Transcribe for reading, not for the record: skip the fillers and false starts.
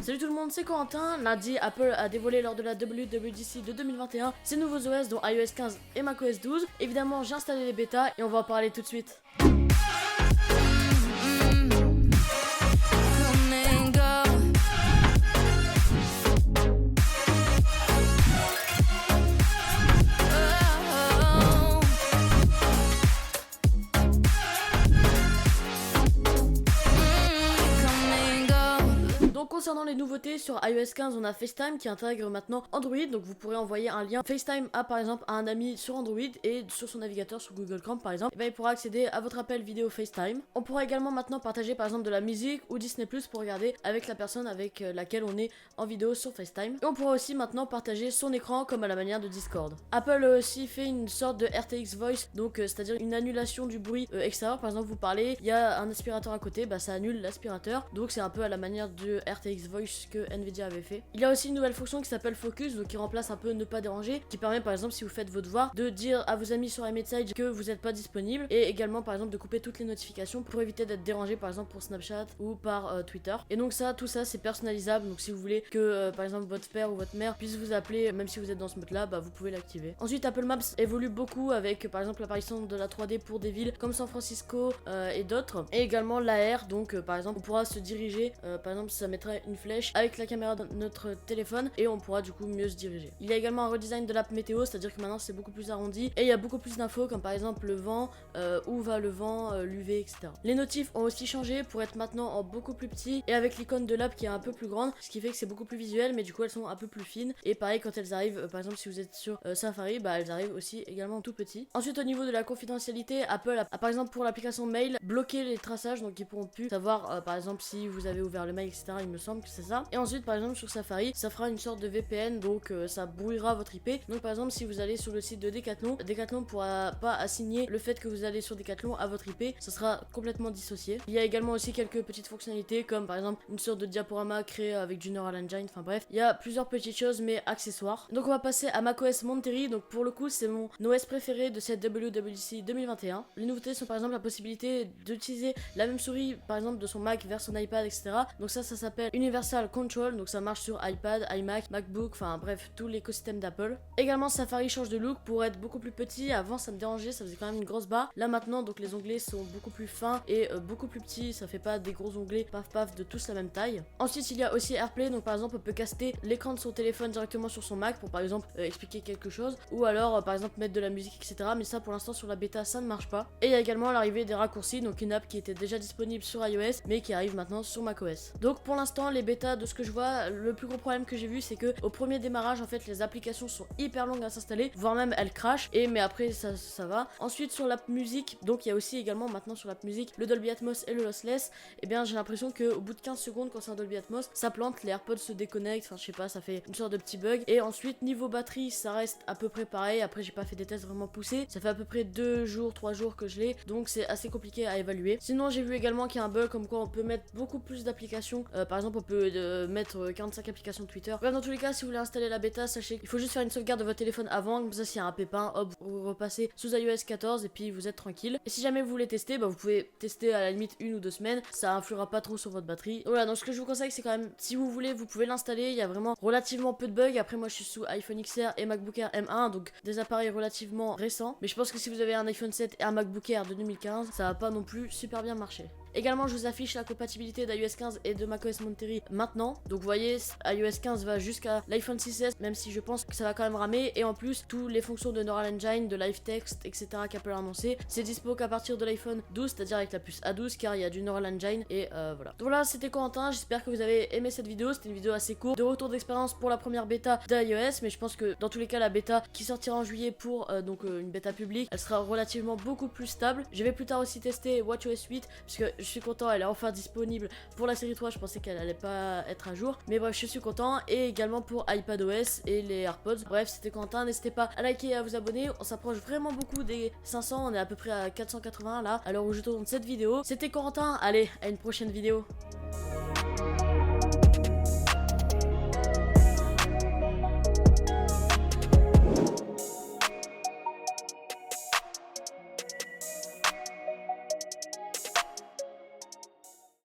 Salut tout le monde, c'est Corentin. Lundi, Apple a dévoilé lors de la WWDC de 2021 ses nouveaux OS dont iOS 15 et macOS 12. Évidemment, j'ai installé les bêtas et on va en parler tout de suite. Concernant les nouveautés sur iOS 15, on a FaceTime qui intègre maintenant Android, donc vous pourrez envoyer un lien FaceTime à par exemple à un ami sur Android et sur son navigateur sur Google Chrome par exemple, et il pourra accéder à votre appel vidéo FaceTime. On pourra également maintenant partager par exemple de la musique ou Disney Plus pour regarder avec la personne avec laquelle on est en vidéo sur FaceTime. Et on pourra aussi maintenant partager son écran comme à la manière de Discord. Apple a aussi fait une sorte de RTX Voice, donc c'est-à-dire une annulation du bruit extérieur. Par exemple vous parlez, il y a un aspirateur à côté, ça annule l'aspirateur, donc c'est un peu à la manière de RTX Voice que Nvidia avait fait. Il y a aussi une nouvelle fonction qui s'appelle Focus, donc qui remplace un peu ne pas déranger, qui permet par exemple si vous faites vos devoirs de dire à vos amis sur iMessage que vous n'êtes pas disponible, et également par exemple de couper toutes les notifications pour éviter d'être dérangé par exemple pour Snapchat ou par Twitter. Et donc tout ça c'est personnalisable, donc si vous voulez que par exemple votre père ou votre mère puisse vous appeler même si vous êtes dans ce mode là, vous pouvez l'activer. Ensuite Apple Maps évolue beaucoup avec par exemple l'apparition de la 3D pour des villes comme San Francisco et d'autres, et également l'AR, donc par exemple on pourra se diriger, par exemple ça mettrait une flèche avec la caméra de notre téléphone et on pourra du coup mieux se diriger. Il y a également un redesign de l'app météo, c'est-à-dire que maintenant c'est beaucoup plus arrondi et il y a beaucoup plus d'infos comme par exemple le vent, où va le vent, l'UV, etc. Les notifs ont aussi changé pour être maintenant en beaucoup plus petit et avec l'icône de l'app qui est un peu plus grande, ce qui fait que c'est beaucoup plus visuel, mais du coup elles sont un peu plus fines. Et pareil quand elles arrivent, par exemple si vous êtes sur Safari, elles arrivent aussi également tout petit. Ensuite au niveau de la confidentialité, Apple a par exemple pour l'application mail bloqué les traçages, donc ils pourront plus savoir par exemple si vous avez ouvert le mail, etc. Il me semble que c'est ça. Et ensuite par exemple sur Safari, ça fera une sorte de VPN, donc ça brouillera votre IP. Donc par exemple si vous allez sur le site de Decathlon, Decathlon pourra pas assigner le fait que vous allez sur Decathlon à votre IP, ça sera complètement dissocié. Il y a également aussi quelques petites fonctionnalités comme par exemple une sorte de diaporama créé avec du Neural Engine, enfin bref, il y a plusieurs petites choses mais accessoires. Donc on va passer à macOS Monterey, donc pour le coup c'est mon OS préféré de cette WWDC 2021. Les nouveautés sont par exemple la possibilité d'utiliser la même souris par exemple de son Mac vers son iPad, etc. Donc ça s'appelle Universal Control, donc ça marche sur iPad, iMac, MacBook, enfin bref, tout l'écosystème d'Apple. Également Safari change de look pour être beaucoup plus petit. Avant ça me dérangeait, ça faisait quand même une grosse barre. Là maintenant donc les onglets sont beaucoup plus fins et beaucoup plus petits, ça fait pas des gros onglets paf paf de tous la même taille. Ensuite il y a aussi AirPlay, donc par exemple on peut caster l'écran de son téléphone directement sur son Mac pour par exemple expliquer quelque chose, ou alors par exemple mettre de la musique, etc. Mais ça pour l'instant sur la bêta ça ne marche pas. Et il y a également l'arrivée des raccourcis, donc une app qui était déjà disponible sur iOS mais qui arrive maintenant sur macOS. Donc pour l'instant les bêtas, de ce que je vois, le plus gros problème que j'ai vu c'est que au premier démarrage en fait les applications sont hyper longues à s'installer, voire même elles crashent, mais après ça va. Ensuite sur l'app musique, donc il y a aussi également maintenant sur l'app musique le Dolby Atmos et le Lossless, et bien j'ai l'impression que au bout de 15 secondes quand c'est un Dolby Atmos ça plante, les AirPods se déconnectent, enfin je sais pas, ça fait une sorte de petit bug. Et ensuite niveau batterie ça reste à peu près pareil, après j'ai pas fait des tests vraiment poussés, ça fait à peu près 2 jours 3 jours que je l'ai, donc c'est assez compliqué à évaluer. Sinon j'ai vu également qu'il y a un bug comme quoi on peut mettre beaucoup plus d'applications, par exemple on peut mettre 45 applications de Twitter. Bref, dans tous les cas si vous voulez installer la bêta, sachez qu'il faut juste faire une sauvegarde de votre téléphone avant, comme ça s'il y a un pépin, hop, vous repassez sous iOS 14 et puis vous êtes tranquille. Et si jamais vous voulez tester, vous pouvez tester à la limite 1 ou 2 semaines, ça influera pas trop sur votre batterie. Voilà, donc ce que je vous conseille c'est quand même, si vous voulez vous pouvez l'installer, il y a vraiment relativement peu de bugs. Après moi je suis sous iPhone XR et MacBook Air M1, donc des appareils relativement récents, mais je pense que si vous avez un iPhone 7 et un MacBook Air de 2015, ça va pas non plus super bien marcher. Également je vous affiche la compatibilité d'iOS 15 et de macOS Monterey maintenant. Donc vous voyez iOS 15 va jusqu'à l'iPhone 6S, même si je pense que ça va quand même ramer. Et en plus toutes les fonctions de Neural Engine, de Live Text, etc. qu'Apple a annoncé, c'est dispo qu'à partir de l'iPhone 12, c'est-à-dire avec la puce A12, car il y a du Neural Engine. Et voilà. Donc voilà, c'était Corentin, j'espère que vous avez aimé cette vidéo. C'était une vidéo assez courte de retour d'expérience pour la première bêta d'iOS, mais je pense que dans tous les cas la bêta qui sortira en juillet pour une bêta publique, elle sera relativement beaucoup plus stable. Je vais plus tard aussi tester WatchOS 8 puisque je suis content, elle est enfin disponible pour la série 3, je pensais qu'elle allait pas être à jour, mais bref je suis content. Et également pour iPadOS et les AirPods. Bref, c'était Corentin, n'hésitez pas à liker et à vous abonner, on s'approche vraiment beaucoup des 500, on est à peu près à 480 là à l'heure où je tourne cette vidéo. C'était Corentin, allez à une prochaine vidéo.